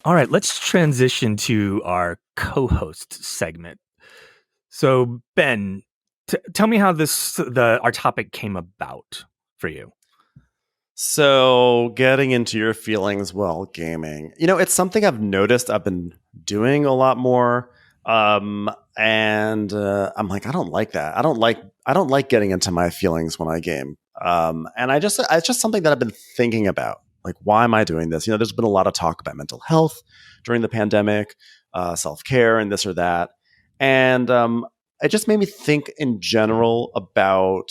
All right, let's transition to our co-host segment. So, Ben, tell me how our topic came about for you. So, getting into your feelings while gaming, it's something I've noticed I've been doing a lot more. And I'm like, I don't like that. I don't like getting into my feelings when I game. And it's just something that I've been thinking about. Like, why am I doing this? There's been a lot of talk about mental health during the pandemic, self care, and this or that. And it just made me think in general about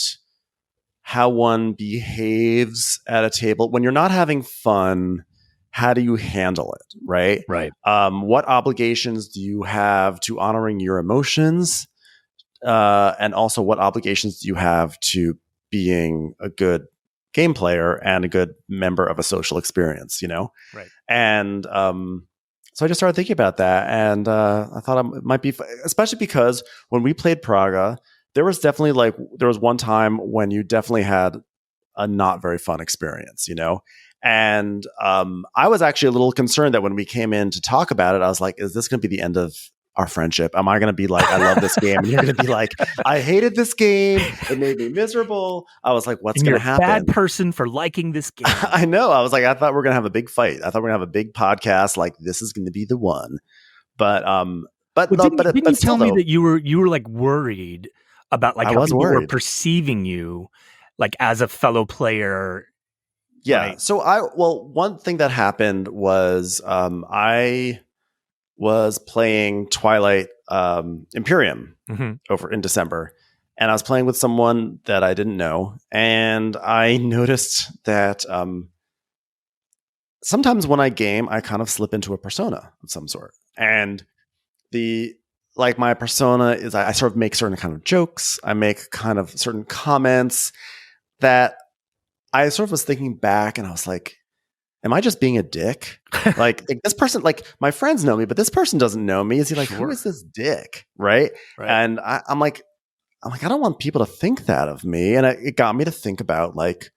how one behaves at a table when you're not having fun. How do you handle it, right? Right. What obligations do you have to honoring your emotions, and also what obligations do you have to being a good game player and a good member of a social experience, Right. And so I just started thinking about that, and I thought it might be, especially because when we played Praga, there was one time when you definitely had a not very fun experience, And I was actually a little concerned that when we came in to talk about it, I was like, is this going to be the end of our friendship? Am I going to be like, I love this game? And you're going to be like, I hated this game. It made me miserable. I was like, what's going to happen? Bad person for liking this game. I know. I was like, I thought we are going to have a big fight. I thought we are going to have a big podcast. Like, this is going to be the one. But didn't you still, tell me that you were like worried about like how people were perceiving you like as a fellow player? Yeah. Right? So one thing that happened was I was playing Twilight Imperium over in December, and I was playing with someone that I didn't know, and I noticed that sometimes when I game, I kind of slip into a persona of some sort, and my persona is I sort of make certain kind of jokes, I make kind of certain comments that I sort of was thinking back, and I was like, am I just being a dick? like this person, like my friends know me, but this person doesn't know me. Is he like, who is this dick? Right. And I'm like, I don't want people to think that of me. And it got me to think about like,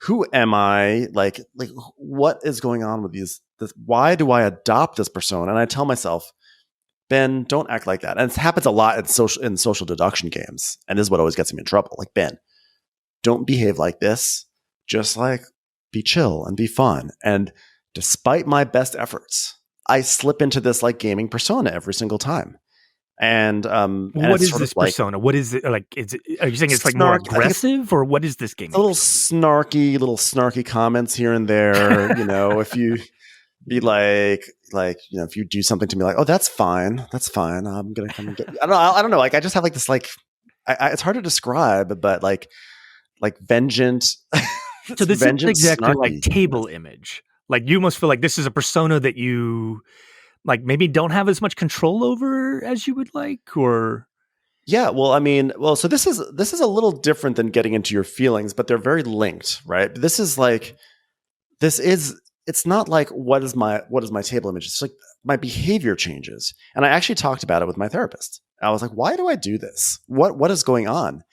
who am I? Like what is going on with why do I adopt this persona? And I tell myself, Ben, don't act like that. And it happens a lot in social deduction games. And this is what always gets me in trouble. Like, Ben, don't behave like this. Just like, be chill and be fun. And despite my best efforts, I slip into this like gaming persona every single time. And what is this persona? What is it like? Are you saying it's like more aggressive, or what is this game? Little snarky comments here and there. If you be like if you do something to me like, oh, that's fine, I'm gonna come and get you. I don't know. Like I just have like this like it's hard to describe, but like vengeance. So this is exactly snarky. Like table image. Like you must feel like this is a persona that you like maybe don't have as much control over as you would like, or yeah. Well, I mean, so this is a little different than getting into your feelings, but they're very linked, right? It's not like what is my table image? It's like my behavior changes. And I actually talked about it with my therapist. I was like, why do I do this? What is going on?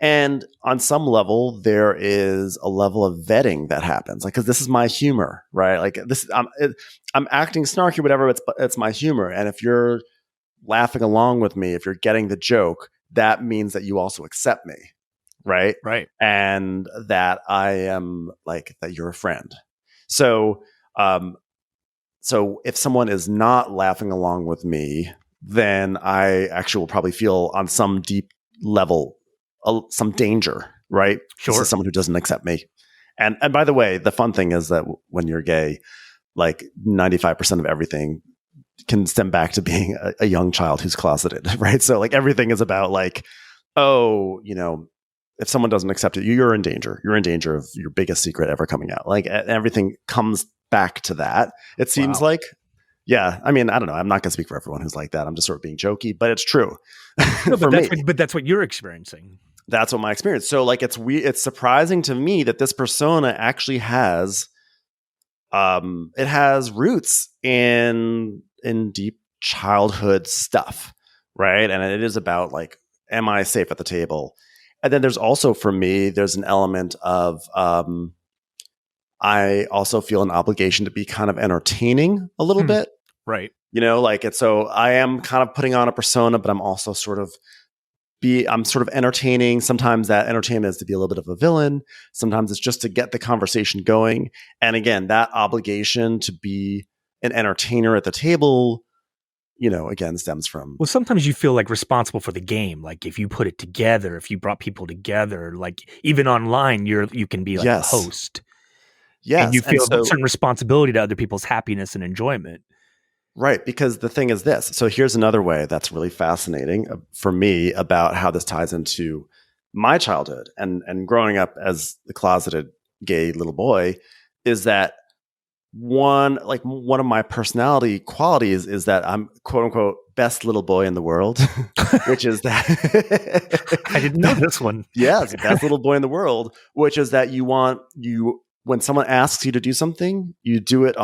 And on some level, there is a level of vetting that happens, like because this is my humor, right? Like this, I'm acting snarky, whatever. It's my humor, and if you're laughing along with me, if you're getting the joke, that means that you also accept me, right? Right, and that I am like that you're a friend. So, so if someone is not laughing along with me, then I actually will probably feel on some deep level some danger, right? Sure. This is someone who doesn't accept me. And by the way, the fun thing is that when you're gay, like 95% of everything can stem back to being a young child who's closeted, right? So like everything is about like, oh, if someone doesn't accept it, you're in danger. You're in danger of your biggest secret ever coming out. Like everything comes back to that. It seems like, yeah. I mean, I don't know. I'm not going to speak for everyone who's like that. I'm just sort of being jokey, but it's true. No, but that's what you're experiencing. That's what my experience. So like it's surprising to me that this persona actually has it has roots in deep childhood stuff, right? And it is about like, am I safe at the table? And then there's also for me, there's an element of I also feel an obligation to be kind of entertaining a little bit. Right. Like it's so I am kind of putting on a persona, but I'm also I'm sort of entertaining. Sometimes that entertainment is to be a little bit of a villain. Sometimes it's just to get the conversation going. And again, that obligation to be an entertainer at the table, again, stems from. Well, sometimes you feel like responsible for the game. Like if you put it together, if you brought people together, like even online, you can be like a Yes. host. And Yes. you And feel so, a certain responsibility to other people's happiness and enjoyment. right. Because the thing is this. So here's another way that's really fascinating for me about how this ties into my childhood and growing up as the closeted gay little boy is that one of my personality qualities is that I'm quote unquote best little boy in the world, which is that I didn't know this one. Yes, best little boy in the world, which is that when someone asks you to do something, you do it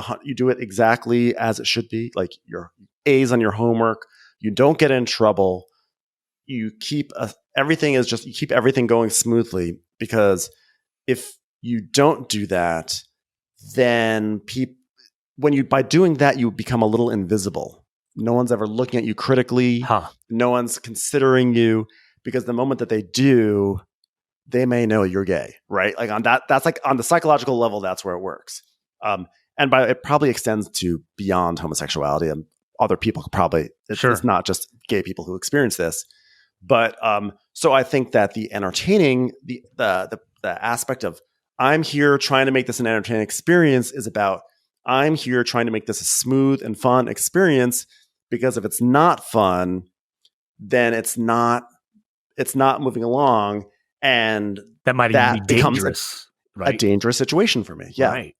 exactly as it should be, like your A's on your homework, you don't get in trouble, you keep you keep everything going smoothly, because if you don't do that, then by doing that, you become a little invisible. No one's ever looking at you critically. Huh. No one's considering you, because the moment that they do, they may know you're gay, right? Like that's like on the psychological level, that's where it works. And it probably extends to beyond homosexuality, and other people it's not just gay people who experience this. But so I think that the entertaining, the aspect of I'm here trying to make this an entertaining experience is about I'm here trying to make this a smooth and fun experience, because if it's not fun, then it's not moving along, and that might even be dangerous, a dangerous situation for me. Yeah. Right.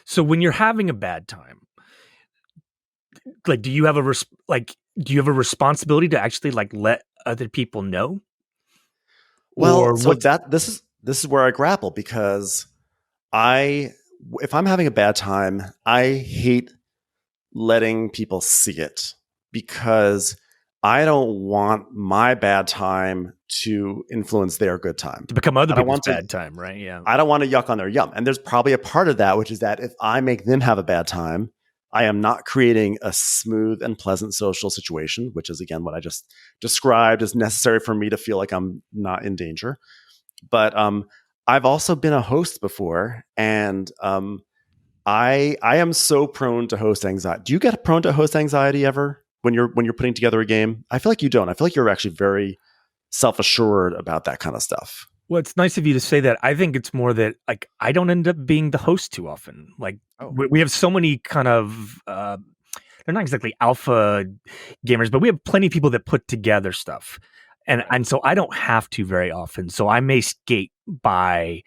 So when you're having a bad time, like, do you have a responsibility to actually like let other people know? Well, so this is where I grapple, because if I'm having a bad time, I hate letting people see it, because I don't want my bad time to influence their good time, to become other people's bad time, right? Yeah. I don't want to yuck on their yum. And there's probably a part of that, which is that if I make them have a bad time, I am not creating a smooth and pleasant social situation, which is, again, what I just described as necessary for me to feel like I'm not in danger. But I've also been a host before, and I am so prone to host anxiety. Do you get prone to host anxiety ever when you're putting together a game? I feel like you don't. I feel like you're actually very self-assured about that kind of stuff. Well, it's nice of you to say that. I think it's more that like I don't end up being the host too often. Like we have so many kind of they're not exactly alpha gamers, but we have plenty of people that put together stuff. And so I don't have to very often. So I may skate by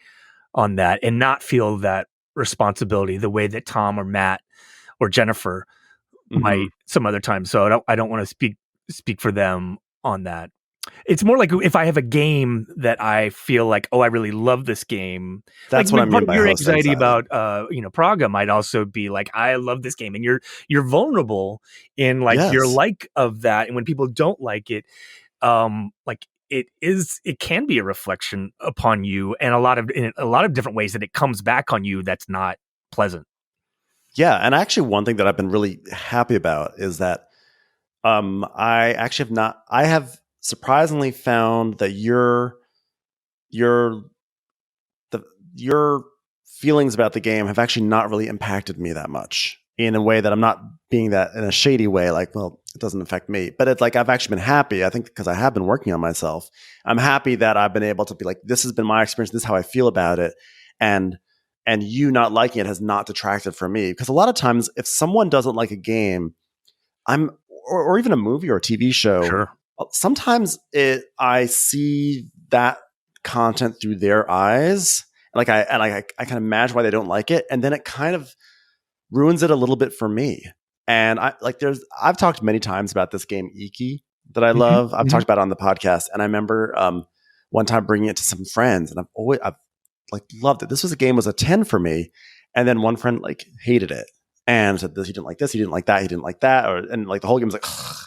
on that and not feel that responsibility the way that Tom or Matt or Jennifer might some other time. So I don't want to speak for them on that. It's more like if I have a game that I feel like, I really love this game. That's like, what I mean by your host anxiety anxiety. about PRAGA might also be like, I love this game, and you're vulnerable in like your like of that, and when people don't like it, like it can be a reflection upon you, and in a lot of different ways that it comes back on you that's not pleasant. Yeah, and actually, one thing that I've been really happy about is that I have surprisingly found that your feelings about the game have actually not really impacted me that much, in a way that I'm not being that in a shady way, like, well, it doesn't affect me. But it's like I've actually been happy, I think, because I have been working on myself. I'm happy that I've been able to be like, this has been my experience, this is how I feel about it. And you not liking it has not detracted from me. Because a lot of times if someone doesn't like a game, or even a movie or a TV show, sometimes I see that content through their eyes. Like I can imagine why they don't like it. And then it kind of ruins it a little bit for me. And I've talked many times about this game Iki that I love. I've talked about it on the podcast. And I remember one time bringing it to some friends, and I've like loved it. This was a 10 for me. And then one friend like hated it and said this, he didn't like this, he didn't like that, he didn't like that. And like the whole game was like, ugh.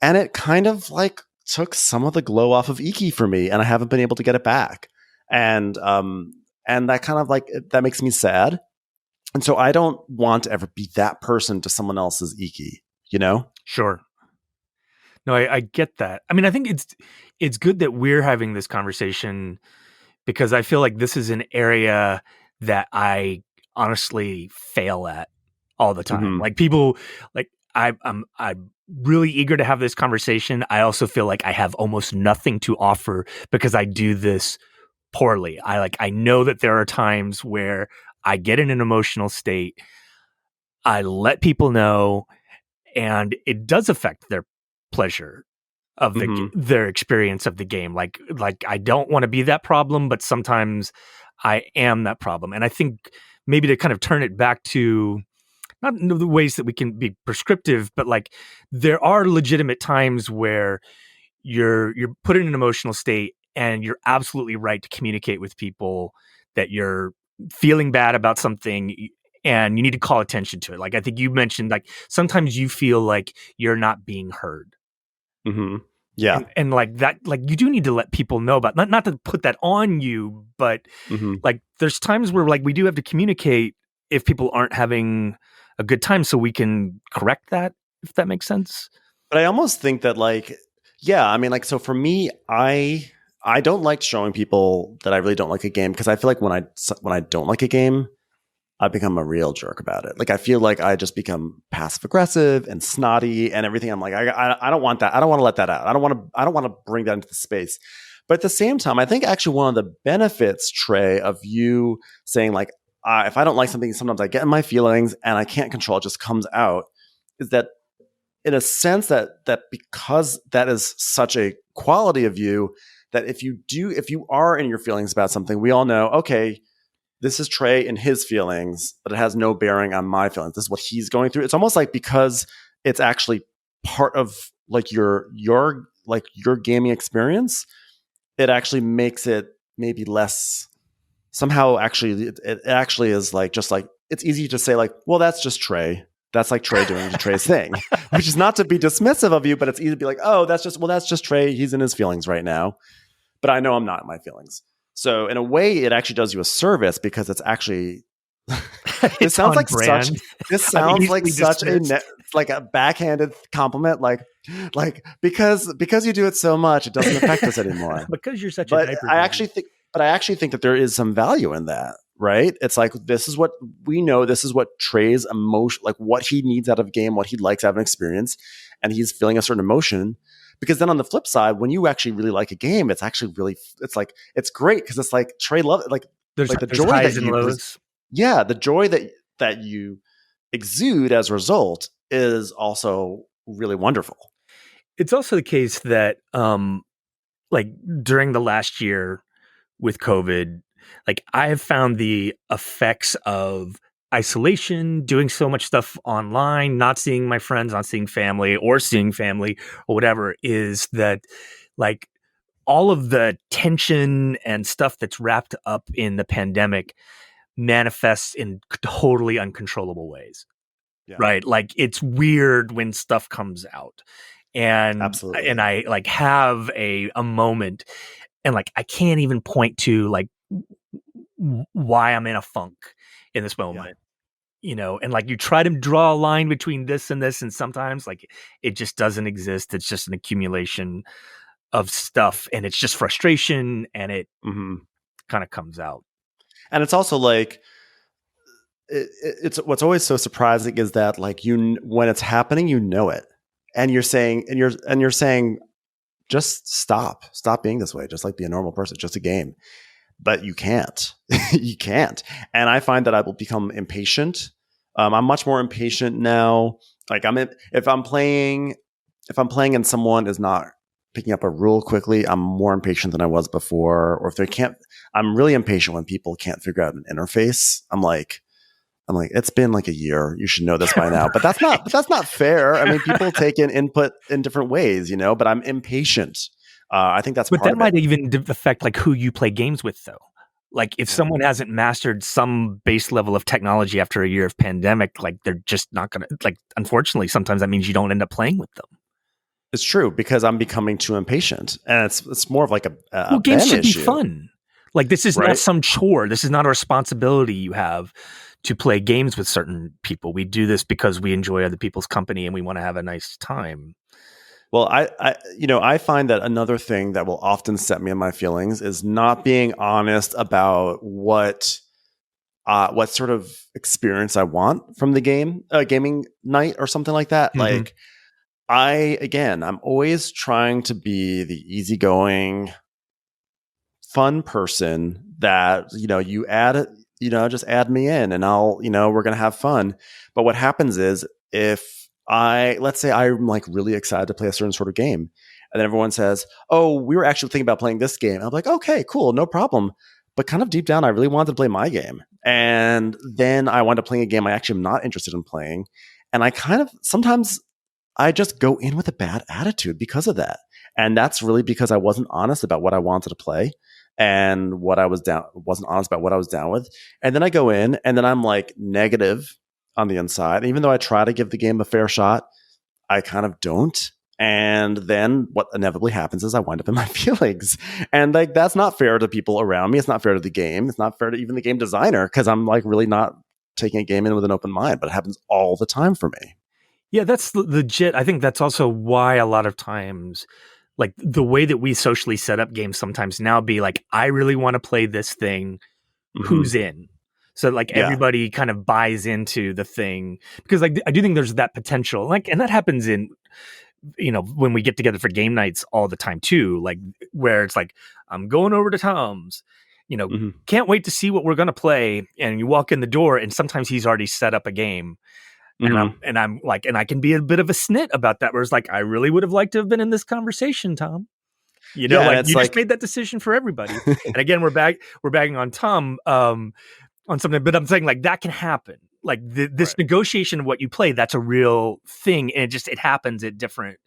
And it kind of like took some of the glow off of Iki for me, and I haven't been able to get it back. And And that kind of like, that makes me sad. And so I don't want to ever be that person to someone else's Iki, you know? Sure. No, I get that. I mean, I think it's good that we're having this conversation because I feel like this is an area that I honestly fail at all the time. Mm-hmm. Like people, like I'm really eager to have this conversation. I also feel like I have almost nothing to offer because I do this poorly. I know that there are times where I get in an emotional state. I let people know, and it does affect their pleasure of Mm-hmm. their experience of the game. Like I don't want to be that problem, but sometimes I am that problem. And I think maybe to kind of turn it back to not the ways that we can be prescriptive, but like there are legitimate times where you're put in an emotional state and you're absolutely right to communicate with people that you're feeling bad about something and you need to call attention to it. Like I think you mentioned, like sometimes you feel like you're not being heard. Mm-hmm. Yeah. And like that, like you do need to let people know about, not to put that on you, but Mm-hmm. like there's times where like we do have to communicate if people aren't having a good time so we can correct that, if that makes sense. But I almost think that like, yeah, I mean, like, so for me, I don't like showing people that I really don't like a game because I feel like when I don't like a game, I become a real jerk about it. Like I feel like I just become passive aggressive and snotty and everything. I'm like, I don't want that. I don't want to let that out. I don't want to bring that into the space. But at the same time, I think actually one of the benefits, Trey, of you saying like, if I don't like something, sometimes I get in my feelings and I can't control it, just comes out, is that in a sense that because that is such a quality of you, that if you are in your feelings about something, we all know, okay, this is Trey and his feelings, but it has no bearing on my feelings. This is what he's going through. It's almost like because it's actually part of like your gaming experience, it actually makes it maybe less somehow actually it actually is like just like it's easy to say like, well, that's just Trey. That's like Trey doing Trey's thing, which is not to be dismissive of you, but it's easy to be like, oh, that's just Trey. He's in his feelings right now. But I know I'm not in my feelings. So in a way, it actually does you a service because it's actually this sounds like brand. such this sounds like such like a backhanded compliment, like because you do it so much, it doesn't affect us anymore. Because you're such but a diaper I actually think that there is some value in that, right? It's like this is what we know, this is what Trey's emotion, like what he needs out of a game, what he likes out of an experience, and he's feeling a certain emotion. Because then on the flip side, when you actually really like a game, it's actually really, it's like, it's great because it's like Trey love it. Like there's the joy highs that and lows. Yeah, the joy that you exude as a result is also really wonderful. It's also the case that, like during the last year with COVID, like I have found the effects of isolation, doing so much stuff online, not seeing my friends, not seeing family or seeing family or whatever, is that like all of the tension and stuff that's wrapped up in the pandemic manifests in totally uncontrollable ways. Yeah. Right? Like it's weird when stuff comes out. Absolutely. And I like have a moment and like I can't even point to like why I'm in a funk in this moment. You know, and like you try to draw a line between this, and sometimes like it just doesn't exist. It's just an accumulation of stuff, and it's just frustration, and it kind of comes out. And it's also like it's what's always so surprising is that like when it's happening, you know it, and you're saying just stop being this way, just like be a normal person, just a game. But you can't. You can't. And I find that I will become impatient. I'm much more impatient now. Like if I'm playing and someone is not picking up a rule quickly, I'm more impatient than I was before. Or if they can't, I'm really impatient when people can't figure out an interface. I'm like, it's been like a year. You should know this by now. But that's not fair. I mean, people take in input in different ways, but I'm impatient. I think that's but part that of might it. even affect like who you play games with, though. Like if someone hasn't mastered some base level of technology after a year of pandemic, like they're just not gonna, like, unfortunately, sometimes that means you don't end up playing with them. It's true because I'm becoming too impatient, and it's more of like a Well, games Ben should issue. be fun. Like, this is not Right. some chore. This is not a responsibility you have to play games with certain people. We do this because we enjoy other people's company and we want to have a nice time. Well, I find that another thing that will often set me in my feelings is not being honest about what sort of experience I want from the gaming night or something like that. Mm-hmm. Like, I'm always trying to be the easygoing, fun person that, just add me in and we're going to have fun. But what happens is let's say I'm like really excited to play a certain sort of game, and then everyone says, "Oh, we were actually thinking about playing this game." I'm like, "Okay, cool, no problem." But kind of deep down, I really wanted to play my game. And then I wound up playing a game I actually am not interested in playing. And I kind of sometimes I just go in with a bad attitude because of that. And that's really because I wasn't honest about what I wanted to play and wasn't honest about what I was down with. And then I go in and then I'm like negative on the inside. And even though I try to give the game a fair shot, I kind of don't. And then what inevitably happens is I wind up in my feelings. And like that's not fair to people around me. It's not fair to the game. It's not fair to even the game designer because I'm like really not taking a game in with an open mind, but it happens all the time for me. Yeah, that's legit. I think that's also why a lot of times, like the way that we socially set up games sometimes now be like, I really want to play this thing. Who's in? So like everybody kind of buys into the thing because like I do think there's that potential, like, and that happens in, when we get together for game nights all the time too, like where it's like, I'm going over to Tom's, can't wait to see what we're going to play. And you walk in the door and sometimes he's already set up a game. I'm like, and I can be a bit of a snit about that, where it's like, I really would have liked to have been in this conversation, Tom. Like you just made that decision for everybody. And again, we're bagging on Tom on something, but I'm saying like that can happen. Like this negotiation of what you play, that's a real thing, and it happens at different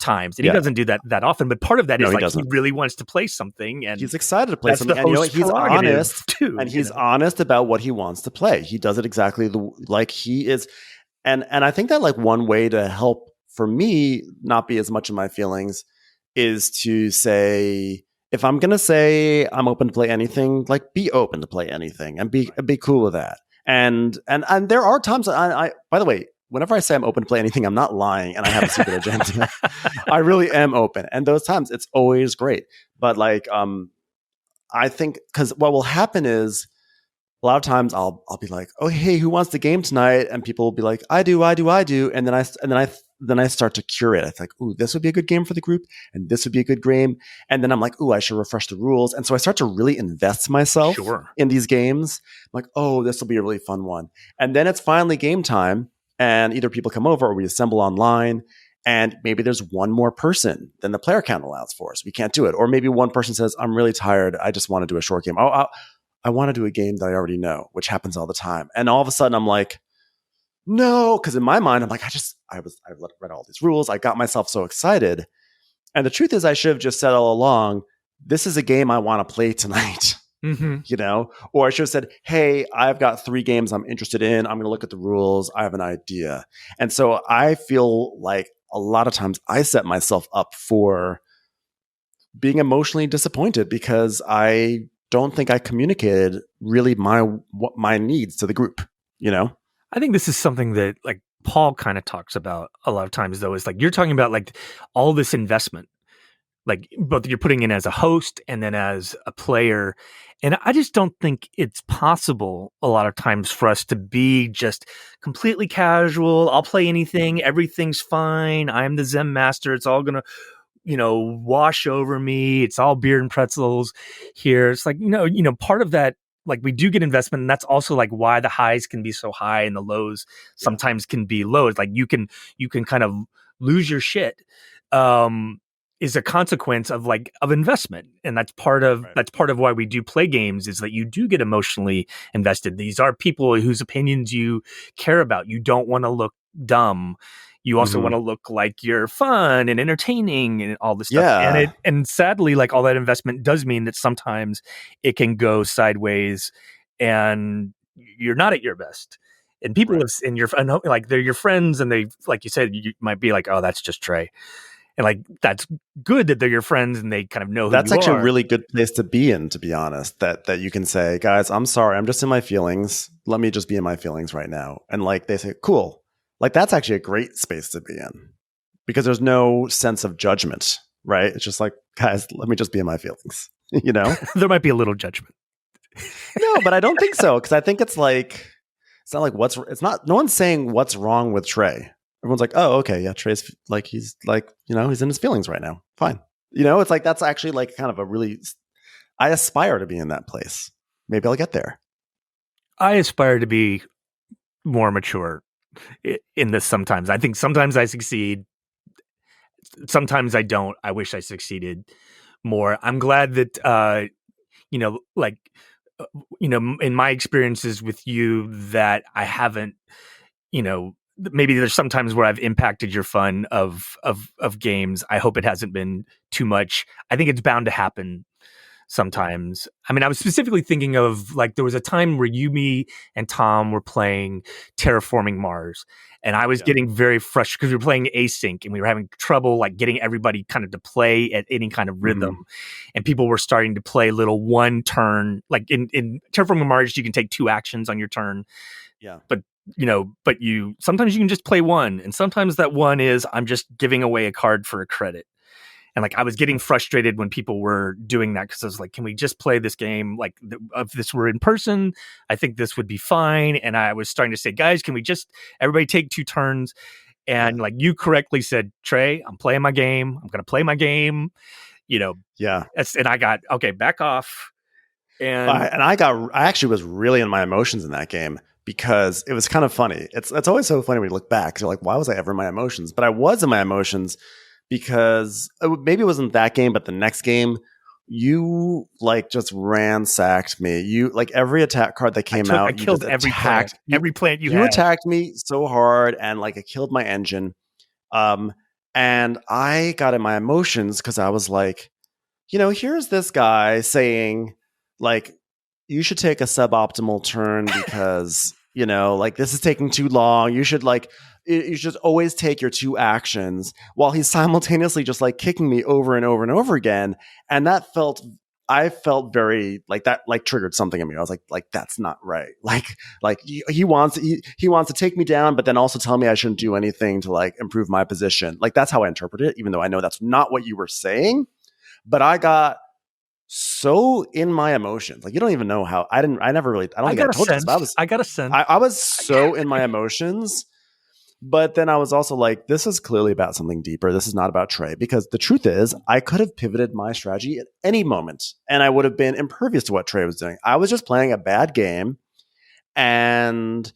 times. And he doesn't do that often. But part of that is like he really wants to play something, and he's excited to play something. And he's honest too, and he's honest about what he wants to play. He does it exactly like he is. And I think that like one way to help for me not be as much in my feelings is to say, if I'm going to say I'm open to play anything, like be open to play anything and be cool with that. And there are times I by the way, whenever I say I'm open to play anything, I'm not lying and I have a secret agenda. I really am open. And those times it's always great. But like, I think because what will happen is a lot of times I'll be like, "Oh, hey, who wants the game tonight?" And people will be like, "I do." And then I start to curate. I think, "Ooh, this would be a good game for the group, and this would be a good game." And then I'm like, "Ooh, I should refresh the rules." And so I start to really invest myself in these games. I'm like, "Oh, this will be a really fun one." And then it's finally game time, and either people come over or we assemble online. And maybe there's one more person than the player count allows for us. We can't do it. Or maybe one person says, "I'm really tired. I just want to do a short game." I want to do a game that I already know, which happens all the time. And all of a sudden I'm like, no, because in my mind, I'm like, I read all these rules. I got myself so excited. And the truth is I should have just said all along, this is a game I want to play tonight, or I should have said, hey, I've got 3 games I'm interested in. I'm going to look at the rules. I have an idea. And so I feel like a lot of times I set myself up for being emotionally disappointed because I don't think I communicated really my needs to the group, I think this is something that like Paul kind of talks about a lot of times, though, is like you're talking about like all this investment, like both you're putting in as a host and then as a player. And I just don't think it's possible a lot of times for us to be just completely casual. I'll play anything. Everything's fine. I'm the Zen master. It's all going to, wash over me. It's all beer and pretzels here. It's like, part of that, like we do get investment, and that's also like why the highs can be so high and the lows sometimes can be low. It's like you can kind of lose your shit is a consequence of investment. And that's part of why we do play games, is that you do get emotionally invested. These are people whose opinions you care about. You don't want to look dumb. You also want to look like you're fun and entertaining and all this stuff. Yeah. And sadly, like all that investment does mean that sometimes it can go sideways and you're not at your best. And people have, and like they're your friends, and they, like you said, you might be like, oh, that's just Trey. And like, that's good that they're your friends and they kind of know who That's you actually a are. really good place to be in, to be honest. That you can say, guys, I'm sorry, I'm just in my feelings. Let me just be in my feelings right now. And like they say, cool. Like that's actually a great space to be in because there's no sense of judgment, right? It's just like, guys, let me just be in my feelings. You know? There might be a little judgment. No, but I don't think so because I think it's like it's not like it's not. No one's saying what's wrong with Trey. Everyone's like, oh, okay, yeah, Trey's like he's like he's in his feelings right now. Fine. It's like that's actually like kind of a really. I aspire to be in that place. Maybe I'll get there. I aspire to be more mature in this sometimes. I think sometimes I succeed. Sometimes I don't. I wish I succeeded more. I'm glad that, like, in my experiences with you that I haven't, maybe there's sometimes where I've impacted your fun of games. I hope it hasn't been too much. I think it's bound to happen sometimes. I mean, I was specifically thinking of like there was a time where me and Tom were playing Terraforming Mars, and I was getting very frustrated because we were playing async and we were having trouble like getting everybody kind of to play at any kind of rhythm. And people were starting to play little one turn, like in Terraforming Mars, you can take 2 actions on your turn. Yeah. But you sometimes you can just play one, and sometimes that one is I'm just giving away a card for a credit. And like I was getting frustrated when people were doing that because I was like, can we just play this game? Like if this were in person, I think this would be fine. And I was starting to say, guys, can we just everybody take 2 turns? And like you correctly said, Trey, I'm playing my game. I'm going to play my game. Yeah. And I got, okay, back off. I actually was really in my emotions in that game because it was kind of funny. It's always so funny when you look back. You're like, why was I ever in my emotions? But I was in my emotions because maybe it wasn't that game, but the next game, you like just ransacked me. You like every attack card that came out, I killed every plant. Every plant you had. attacked me so hard, and like it killed my engine. And I got in my emotions because I was like, here's this guy saying, like, you should take a suboptimal turn because like this is taking too long. You should you should always take your 2 actions while he's simultaneously just like kicking me over and over and over again. And I felt very like that, like triggered something in me. I was like, that's not right. Like he wants to take me down, but then also tell me I shouldn't do anything to like improve my position. Like that's how I interpret it, even though I know that's not what you were saying. But I got so in my emotions. Like you don't even know how I don't think I told you this, but I got a sense. I was so in my emotions. But then I was also like, this is clearly about something deeper. This is not about Trey. Because the truth is, I could have pivoted my strategy at any moment and I would have been impervious to what Trey was doing. I was just playing a bad game. And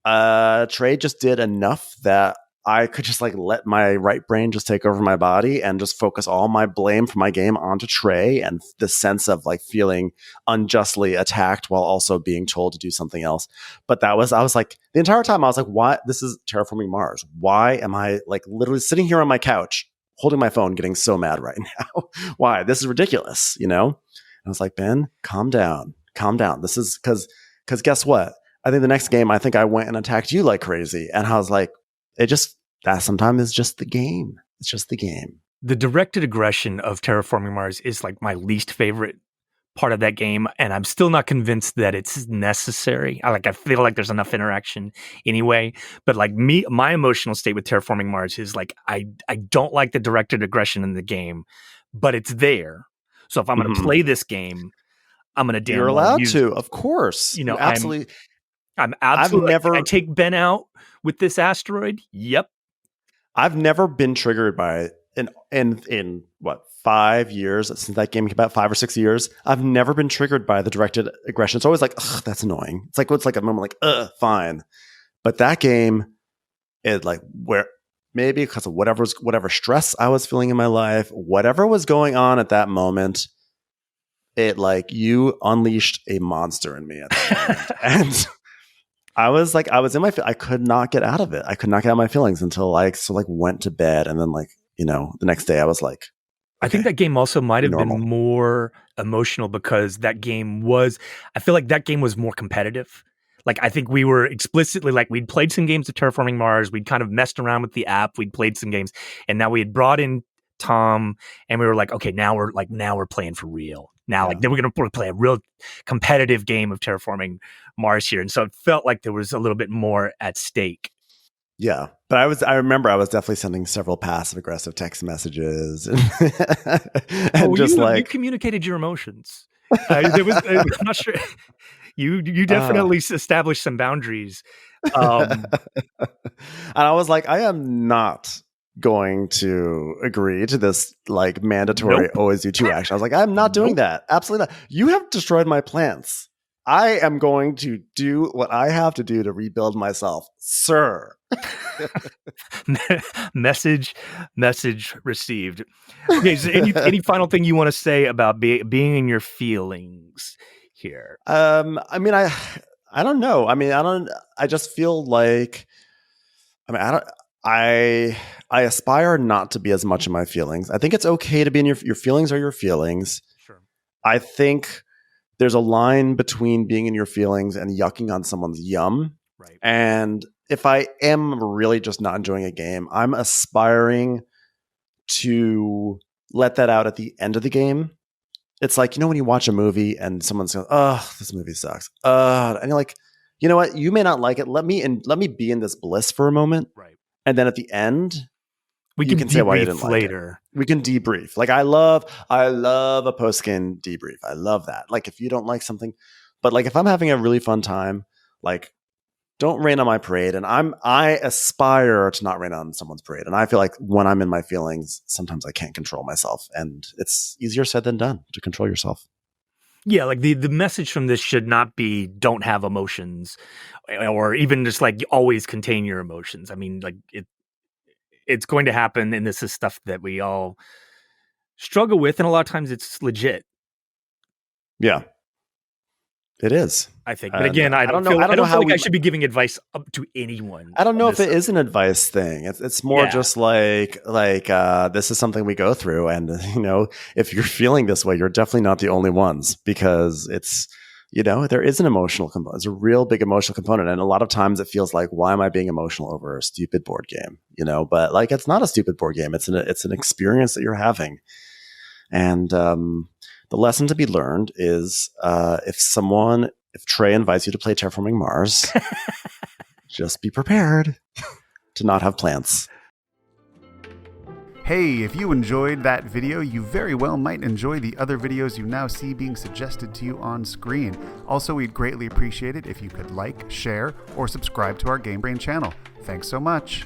Trey just did enough that I could just like let my right brain just take over my body and just focus all my blame for my game onto Trey and the sense of like feeling unjustly attacked while also being told to do something else. But I was like, the entire time I was like, why? This is Terraforming Mars. Why am I like literally sitting here on my couch holding my phone getting so mad right now? Why? This is ridiculous, And I was like, Ben, calm down. This is because guess what? I think the next game, I think I went and attacked you like crazy. And I was like, that sometimes is just the game. It's just the game. The directed aggression of Terraforming Mars is like my least favorite part of that game. And I'm still not convinced that it's necessary. I feel like there's enough interaction anyway. But like my emotional state with Terraforming Mars is like, I don't like the directed aggression in the game, but it's there. So if I'm going to play this game, I'm going to You're allowed to, of course. Absolutely. I'm absolutely. I take Ben out with this asteroid. Yep. I've never been triggered by it in what 5 years since that game came out, 5 or 6 years. I've never been triggered by the directed aggression. It's always like, ugh, that's annoying. It's like a moment like, fine. But that game, it like where maybe because of whatever stress I was feeling in my life, whatever was going on at that moment, it like you unleashed a monster in me at that moment. And I was in I could not get out of it. I could not get out of my feelings until I went to bed. And then the next day I was like, okay, I think that game also might have been more emotional because I feel like that game was more competitive. Like, I think we were explicitly we'd played some games of Terraforming Mars. We'd kind of messed around with the app. We'd played some games and now we had brought in Tom, and we were like, okay, now we're playing for real. Now, Yeah. then we're gonna play a real competitive game of terraforming Mars here, and so it felt like there was a little bit more at stake. Yeah, but I remember I was definitely sending several passive aggressive text messages and, you communicated your emotions. There was I'm not sure you definitely established some boundaries. And I was like, I am not going to agree to this like mandatory always do 2 action. I was like, I'm not doing that. Absolutely not. You have destroyed my plants. I am going to do what I have to do to rebuild myself, sir. Message received. Okay, so any final thing you want to say about being in your feelings here? I mean, I don't know. I mean, I just feel like, I aspire not to be as much in my feelings. I think it's okay to be in your feelings are your feelings. Sure. I think there's a line between being in your feelings and yucking on someone's yum. Right. And if I am really just not enjoying a game, I'm aspiring to let that out at the end of the game. It's like, when you watch a movie and someone's going, oh, this movie sucks. And you're like, you know what? You may not like it. Let me be in this bliss for a moment. Right. And then at the end, we can say why you didn't later. Like it. We can debrief. Like I love a post-game debrief. I love that. Like if you don't like something, but like if I'm having a really fun time, like don't rain on my parade. And I aspire to not rain on someone's parade. And I feel like when I'm in my feelings, sometimes I can't control myself. And it's easier said than done to control yourself. Yeah, like the message from this should not be don't have emotions, or even just like always contain your emotions. I mean, like it's going to happen, and this is stuff that we all struggle with, and a lot of times it's legit. Yeah, it is. I think, but again, I don't feel like I should be giving advice up to anyone. I don't know if it is an advice thing. It's more just like this is something we go through, and if you're feeling this way, you're definitely not the only ones, because it's there is an emotional component. It's a real big emotional component, and a lot of times it feels like, why am I being emotional over a stupid board game? But like it's not a stupid board game. It's an experience that you're having, and the lesson to be learned is if Trey invites you to play Terraforming Mars, just be prepared to not have plants. Hey, if you enjoyed that video, you very well might enjoy the other videos you now see being suggested to you on screen. Also, we'd greatly appreciate it if you could like, share, or subscribe to our Game Brain channel. Thanks so much.